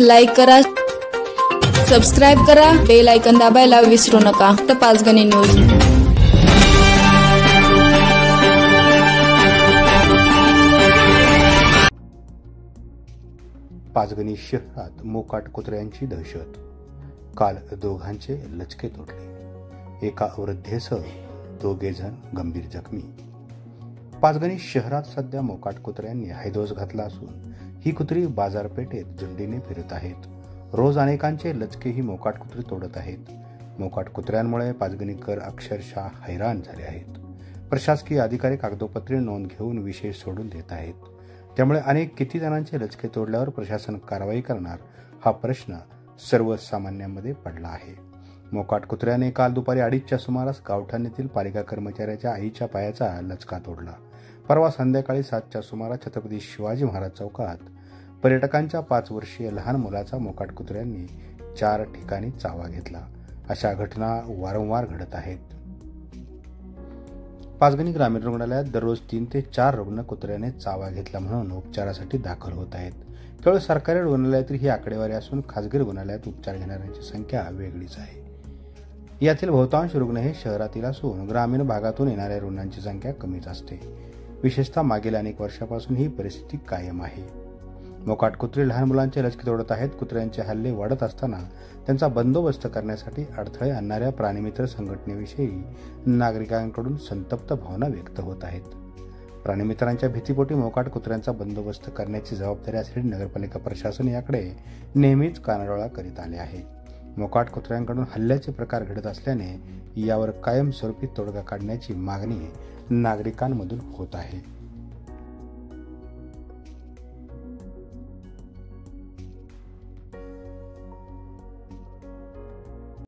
Like करा, subscribe करा, bell icon दाबायला विसरू नका. तर पाचगणी न्यूज. पाचगणी शहरात मोकाट कुत्र्यांची दहशत. काल दोघांचे लचके तोडले. एका वृद्धेसह दोघे जण गंभीर जखमी. पाचगणी शहरात सध्या मोकाट कुत्र्यांनी हैदोस घातला असून ही कुत्री बाजारपेठेत झुंडीने फिरत आहेत. रोज अनेकांचे लचके ही मोकाट कुत्री तोडत आहेत. मोकाट कुत्र्यांमुळे पाचगणीकर अक्षरशः हैराण झाले आहेत. प्रशासकीय अधिकारी कागदोपत्री नोंद घेऊन विषय सोडून देत आहेत. त्यामुळे किती जणांचे लचके तोडल्यावर प्रशासन कारवाई करणार हा प्रश्न सर्वसामान्यांमध्ये पडला आहे. मोकाट कुत्र्याने काल दुपारी 2:30च्या सुमारास गावठाण येथील पालिका कर्मचाऱ्याच्या आईच्या पायाचा लचका तोडला. परवा संध्याकाळी 7च्या सुमारास छत्रपती शिवाजी महाराज चौकात पर्यटकांच्या 5 वर्षीय लहान मुलाचा मोकाट कुत्र्यांनी 4 ठिकाणी चावा घेतला. अशा घटना वारंवार घडत आहेत. पाचगणी ग्रामीण रुग्णालयात दररोज 3 ते 4 रुग्ण कुत्र्याने चावा घेतला म्हणून उपचारासाठी दाखल होत आहेत. केवळ सरकारी रुग्णालयातील ही आकडेवारी असून खासगी रुग्णालयात उपचार घेणाऱ्यांची संख्या वेगळीच आहे. यातील बहुतांश रुग्ण हे शहरातील असून ग्रामीण भागातून येणाऱ्या रुग्णांची संख्या कमीच असते. विशेषतः मागील अनेक वर्षापासून ही परिस्थिती कायम आहे. मोकाट कुत्रे लहान मुलांचे लचके तोडत आहेत. कुत्र्यांचे हल्ले वाढत असताना त्यांचा बंदोबस्त करण्यासाठी अडथळे आणणाऱ्या प्राणीमित्र संघटनेविषयी नागरिकांकडून संतप्त भावना व्यक्त होत आहेत. प्राणीमित्रांच्या भीतीपोटी मोकाट कुत्र्यांचा बंदोबस्त करण्याची जबाबदारी असलेली नगरपालिका प्रशासन याकडे नेहमीच कानाडोळा करीत आले आहे. मोकाट कुत्र्यांकडून हल्ल्याचे प्रकार घडत असल्याने यावर कायमस्वरूपी तोडगा काढण्याची मागणी नागरिकांमधून होत आहे.